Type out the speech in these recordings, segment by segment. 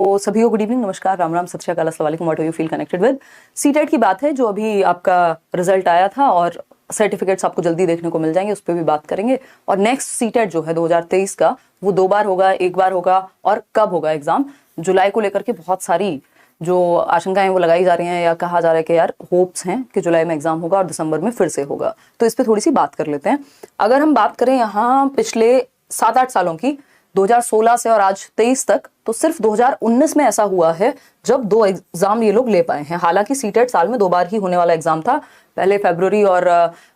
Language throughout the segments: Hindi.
तो सभी को गुड इवनिंग, नमस्कार, राम राम, सत श्री अकाल, अस्सलाम वालेकुम। What do you feel connected with. CTET की बात है, जो अभी आपका रिजल्ट आया था और सर्टिफिकेट्स आपको जल्दी देखने को मिल जाएंगे, उस पर भी बात करेंगे। और नेक्स्ट सीटेट जो है 2023 का, वो 2 बार होगा, 1 बार होगा, और कब होगा एग्जाम। जुलाई को लेकर के बहुत सारी जो आशंकाएं वो लगाई जा रही हैं, या कहा जा रहा है कि यार होप्स हैं कि जुलाई में एग्जाम होगा और दिसंबर में फिर से होगा। तो इस पर थोड़ी सी बात कर लेते हैं। अगर हम बात करें यहाँ पिछले 7-8 सालों की, 2016 से और आज 23 तक, तो सिर्फ 2019 में ऐसा हुआ है जब 2 एग्जाम ये लोग ले पाए हैं। हालांकि सीटेट साल में 2 बार ही होने वाला एग्जाम था। पहले फरवरी और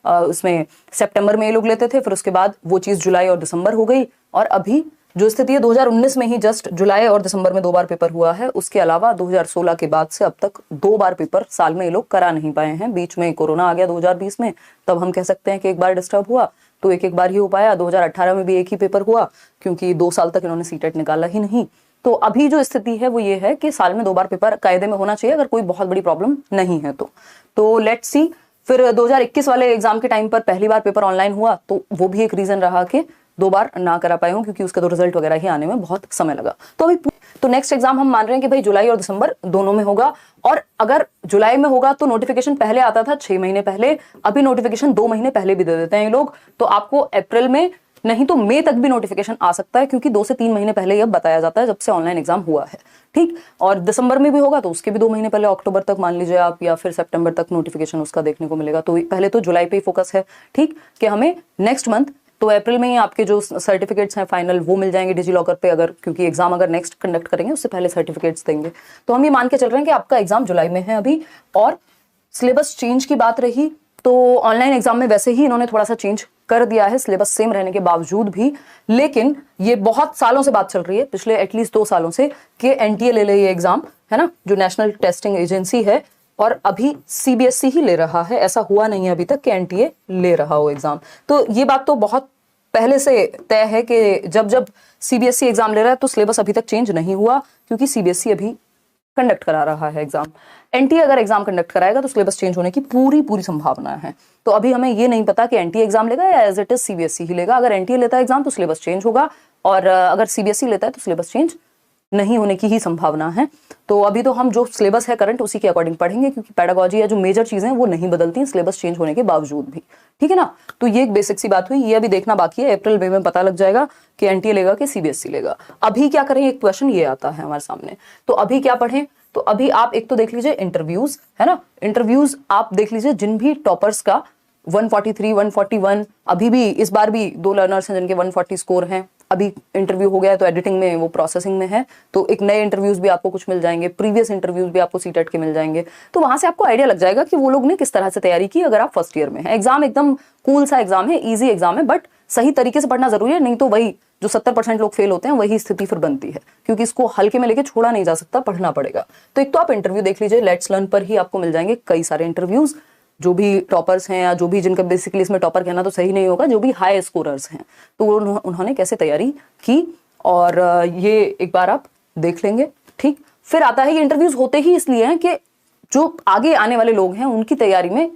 उसमें सितंबर में ये लोग लेते थे, फिर उसके बाद वो चीज जुलाई और दिसंबर हो गई। और अभी जो स्थिति है, 2019 में ही जस्ट जुलाई और दिसंबर में 2 बार पेपर हुआ है। उसके अलावा 2016 के बाद से अब तक 2 बार पेपर साल में ये लोग करा नहीं पाए हैं। बीच में कोरोना आ गया 2020 में, तब हम कह सकते हैं कि एक बार डिस्टर्ब हुआ, तो एक बार ही हो पाया। 2018 में भी एक ही पेपर हुआ, क्योंकि 2 साल तक इन्होंने सीटेट निकाला ही नहीं। तो अभी जो स्थिति है वो ये है कि साल में 2 बार पेपर कायदे में होना चाहिए, अगर कोई बहुत बड़ी प्रॉब्लम नहीं है तो लेट्स सी। फिर 2021 वाले एग्जाम के टाइम पर पहली बार पेपर ऑनलाइन हुआ, तो वो भी एक रीजन रहा कि 2 बार ना करा पाए हूं, क्योंकि उसका तो रिजल्ट वगैरह ही आने में बहुत समय लगा। तो अभी नेक्स्ट एग्जाम हम मान रहे हैं कि भाई जुलाई और दिसंबर दोनों में होगा। और अगर जुलाई में होगा तो नोटिफिकेशन पहले आता था 6 महीने पहले, अभी नोटिफिकेशन 2 महीने पहले भी दे देते हैं ये लोग। तो आपको अप्रैल में नहीं तो मई तक भी नोटिफिकेशन आ सकता है, क्योंकि 2 से 3 महीने पहले यह बताया जाता है जब से ऑनलाइन एग्जाम हुआ है। ठीक। और दिसंबर में भी होगा तो उसके भी 2 महीने पहले, अक्टूबर तक मान लीजिए आप, या फिर सितंबर तक नोटिफिकेशन उसका देखने को मिलेगा। तो पहले तो जुलाई पे ही फोकस है, ठीक, कि हमें नेक्स्ट मंथ, तो अप्रैल में ही आपके जो सर्टिफिकेट्स हैं फाइनल वो मिल जाएंगे डिजी लॉकर पे, अगर क्योंकि एग्जाम अगर नेक्स्ट कंडक्ट करेंगे उससे पहले सर्टिफिकेट्स देंगे। तो हम ये मान के चल रहे हैं कि आपका एग्जाम जुलाई में है अभी। और सिलेबस चेंज की बात रही तो ऑनलाइन एग्जाम में वैसे ही इन्होंने थोड़ा सा चेंज कर दिया है, सिलेबस सेम रहने के बावजूद भी। लेकिन ये बहुत सालों से बात चल रही है, पिछले एटलीस्ट 2 सालों से, कि एनटीए ले ये एग्जाम, है ना, जो नेशनल टेस्टिंग एजेंसी है। और अभी सीबीएसई ही ले रहा है, ऐसा हुआ नहीं है अभी तक कि एनटीए ले रहा हो एग्जाम। तो ये बात तो बहुत पहले से तय है कि जब सीबीएसई एग्जाम ले रहा है तो सिलेबस अभी तक चेंज नहीं हुआ, क्योंकि सीबीएसई अभी कंडक्ट करा रहा है एग्जाम। एनटीए अगर एग्जाम कंडक्ट कराएगा तो सिलेबस चेंज होने की पूरी संभावना है। तो अभी हमें ये नहीं पता कि एनटीए एग्जाम लेगा या एज इट इज सीबीएसई ही लेगा। अगर एनटीए लेता है एग्जाम तो सिलेबस चेंज होगा, और अगर सीबीएसई लेता है तो सिलेबस चेंज नहीं होने की ही संभावना है। तो अभी तो हम जो सिलेबस है करंट उसी के अकॉर्डिंग पढ़ेंगे, क्योंकि पेडागोजी या जो मेजर चीजें वो नहीं बदलती सिलेबस चेंज होने के बावजूद भी, ठीक है ना। तो ये एक बेसिक सी बात हुई, ये अभी देखना बाकी है। अप्रैल में पता लग जाएगा कि एनटीए लेगा कि सीबीएसई लेगा। अभी क्या करें, एक क्वेश्चन ये आता है हमारे सामने, तो अभी क्या पढ़ें। तो अभी आप एक तो देख लीजिए इंटरव्यूज, है ना, इंटरव्यूज आप देख लीजिए जिन भी टॉपर्स का 143, 141, अभी भी इस बार भी 2 लर्नर्स हैं जिनके 140 स्कोर हैं। अभी इंटरव्यू हो गया है तो एडिटिंग में, वो प्रोसेसिंग में है, तो एक नए इंटरव्यूज भी आपको कुछ मिल जाएंगे, प्रीवियस इंटरव्यूज भी आपको सीटेट के मिल जाएंगे। तो वहां से आपको आइडिया लग जाएगा कि वो लोग ने किस तरह से तैयारी की, अगर आप फर्स्ट ईयर में है। एग्जाम एकदम कूल सा एग्जाम है, ईजी एग्जाम है, बट सही तरीके से पढ़ना जरूरी है, नहीं तो वही जो 70% लोग फेल होते हैं वही स्थिति फिर बनती है, क्योंकि इसको हल्के में लेके छोड़ा नहीं जा सकता, पढ़ना पड़ेगा। तो एक तो आप इंटरव्यू देख लीजिए, लेट्स लर्न पर ही आपको मिल जाएंगे कई सारे इंटरव्यूज। जो भी टॉपर्स हैं, या जो भी जिनका, बेसिकली इसमें टॉपर कहना तो सही नहीं होगा, जो भी हाई स्कोरर्स हैं, तो उन्होंने कैसे तैयारी की, और ये एक बार आप देख लेंगे, ठीक। फिर आता है, ये इंटरव्यूज होते ही इसलिए हैं कि जो आगे आने वाले लोग हैं उनकी तैयारी में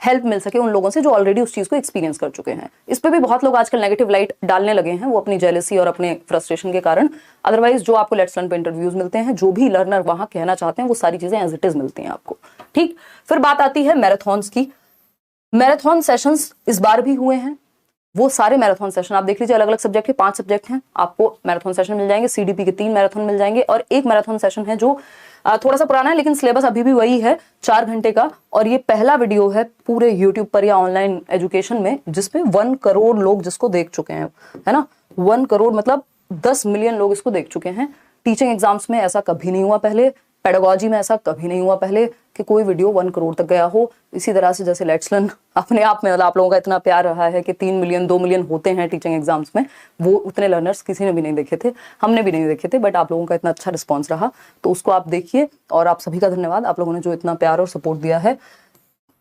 हेल्प मिल सके उन लोगों से जो ऑलरेडी उस चीज को एक्सपीरियंस कर चुके हैं। इस पे भी बहुत लोग आजकल नेगेटिव लाइट डालने लगे हैं, वो अपनी जेलसी और अपने फ्रस्ट्रेशन के कारण। अदरवाइज जो आपको लेट्स लर्न पे इंटरव्यूज मिलते हैं, जो भी लर्नर वहां कहना चाहते हैं, वो सारी चीजें एज इट इज मिलती हैं आपको, ठीक। फिर बात आती है मैराथन्स की। मैराथन सेशंस इस बार भी हुए हैं। वो सारे मैराथन सेशन आप देख लीजिए, अलग अलग सब्जेक्ट के 5 सब्जेक्ट हैं, आपको मैराथन सेशन मिल जाएंगे। सीडीपी के 3 मैराथन मिल जाएंगे, और एक मैराथन सेशन है जो थोड़ा सा पुराना है, लेकिन सिलेबस अभी भी वही है, 4 घंटे का। और ये पहला वीडियो है पूरे यूट्यूब पर या ऑनलाइन एजुकेशन में जिसपे 1 करोड़ लोग जिसको देख चुके हैं, है ना। 1 करोड़ मतलब 10 मिलियन लोग इसको देख चुके हैं। टीचिंग एग्जाम्स में ऐसा कभी नहीं हुआ पहले, पेडागोजी में ऐसा कभी नहीं हुआ पहले कि कोई वीडियो 1 करोड़ तक गया हो। इसी तरह से जैसे लेट्स लर्न अपने आप में, मतलब आप लोगों का इतना प्यार रहा है कि 3 मिलियन 2 मिलियन होते हैं टीचिंग एग्जाम्स में, वो उतने लर्नर्स किसी ने भी नहीं देखे थे, हमने भी नहीं देखे थे, बट आप लोगों का इतना अच्छा रिस्पॉन्स रहा, तो उसको आप देखिए। और आप सभी का धन्यवाद, आप लोगों ने जो इतना प्यार और सपोर्ट दिया है,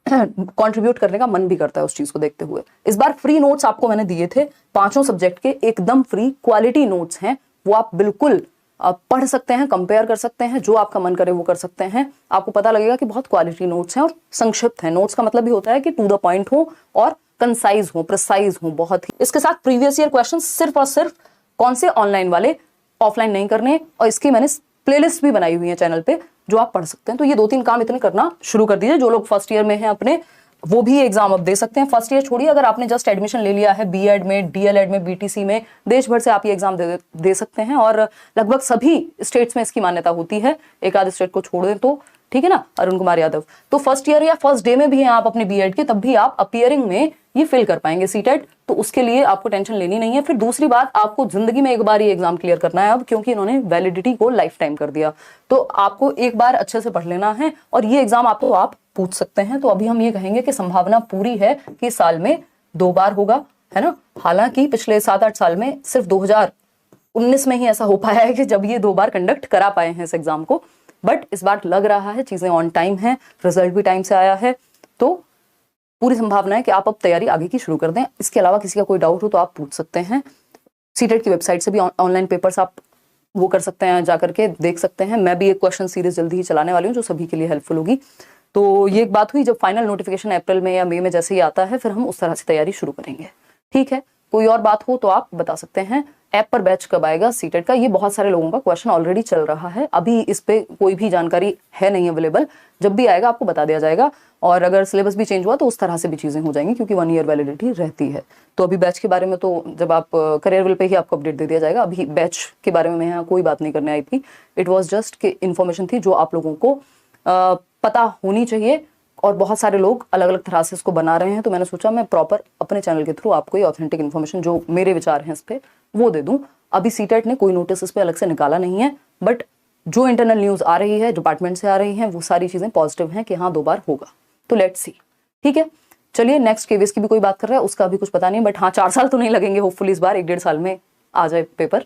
कंट्रीब्यूट करने का मन भी करता है उस चीज को देखते हुए। इस बार फ्री नोट्स आपको मैंने दिए थे, 5 सब्जेक्ट के एकदम फ्री क्वालिटी नोट्स हैं, वो आप बिल्कुल आप पढ़ सकते हैं, कंपेयर कर सकते हैं, जो आपका मन करे वो कर सकते हैं। आपको पता लगेगा कि बहुत क्वालिटी नोट्स हैं और संक्षिप्त हैं। नोट्स का मतलब भी होता है कि टू द पॉइंट हो और कंसाइज हो, प्रिसाइज हो बहुत ही। इसके साथ प्रीवियस ईयर क्वेश्चन सिर्फ और सिर्फ कौन से, ऑनलाइन वाले, ऑफलाइन नहीं करने। और इसकी मैंने प्लेलिस्ट भी बनाई हुई है चैनल पे जो आप पढ़ सकते हैं। तो ये 2-3 काम इतने करना शुरू कर दीजिए। जो लोग फर्स्ट ईयर में हैं अपने, वो भी एग्जाम अब दे सकते हैं। फर्स्ट ईयर छोड़िए, अगर आपने जस्ट एडमिशन ले लिया है बीएड में, डीएलएड में, बीटीसी में, देश भर से आप ये एग्जाम दे सकते हैं और लगभग सभी स्टेट्स में इसकी मान्यता होती है, एक आध स्टेट को छोड़ दें तो, ठीक है ना। अरुण कुमार यादव, तो फर्स्ट ईयर या फर्स्ट डे में भी हैं आप अपने बीएड के, तब भी आप अपीयरिंग में ये फिल कर पाएंगे सीटेट, तो उसके लिए आपको टेंशन लेनी नहीं है। फिर दूसरी बात, आपको जिंदगी में एक बार ये एग्जाम क्लियर करना है अब, क्योंकि इन्होंने वैलिडिटी को लाइफ टाइम कर दिया, तो आपको एक बार अच्छे से पढ़ लेना है और ये एग्जाम आपको आप पूछ सकते हैं। तो अभी हम ये कहेंगे कि संभावना पूरी है कि साल में 2 बार होगा, है ना। हालांकि पिछले 7-8 साल में सिर्फ 2019 में ही ऐसा हो पाया है कि जब ये 2 बार कंडक्ट करा पाए हैं इस एग्जाम को, बट इस बार लग रहा है चीजें ऑन टाइम है, रिजल्ट भी टाइम से आया है, तो पूरी संभावना है कि आप अब तैयारी आगे की शुरू कर दें। इसके अलावा किसी का कोई डाउट हो तो आप पूछ सकते हैं। सीटेट की वेबसाइट से भी ऑनलाइन पेपर्स आप वो कर सकते हैं, जाकर के देख सकते हैं। मैं भी एक क्वेश्चन सीरीज जल्दी ही चलाने वाली हूँ जो सभी के लिए हेल्पफुल होगी। तो ये एक बात हुई, जब फाइनल नोटिफिकेशन अप्रैल में या मई में जैसे ही आता है, फिर हम उस तरह से तैयारी शुरू करेंगे, ठीक है। कोई और बात हो तो आप बता सकते हैं। ऐप पर बैच कब आएगा सीटेट का, ये बहुत सारे लोगों का क्वेश्चन ऑलरेडी चल रहा है, अभी इस पे कोई भी जानकारी है नहीं अवेलेबल। जब भी आएगा आपको बता दिया जाएगा, और अगर सिलेबस भी चेंज हुआ तो उस तरह से भी चीजें हो जाएंगी, क्योंकि 1 ईयर वैलिडिटी रहती है। तो अभी बैच के बारे में तो जब आप करियरविल पे ही आपको अपडेट दे दिया जाएगा। अभी बैच के बारे में मैं यहाँ कोई बात नहीं करने आई थी, इट वॉज जस्ट कि इन्फॉर्मेशन थी जो आप लोगों को पता होनी चाहिए, और बहुत सारे लोग अलग अलग तरह से इसको बना रहे हैं, तो मैंने सोचा मैं प्रॉपर अपने चैनल के थ्रू आपको ये ऑथेंटिक इन्फॉर्मेशन जो मेरे विचार हैं इस पे वो दे दूं। अभी सीटेट ने कोई नोटिस इस पे अलग से निकाला नहीं है, बट जो इंटरनल न्यूज आ रही है, डिपार्टमेंट से आ रही है, वो सारी चीजें पॉजिटिव हैं कि हाँ 2 बार होगा। तो लेट्स सी, ठीक है। चलिए नेक्स्ट केवीएस की भी कोई बात कर रहा है, उसका भी कुछ पता नहीं, बट हाँ 4 साल तो नहीं लगेंगे, होपफुली इस बार 1-1.5 साल में आ जाए पेपर।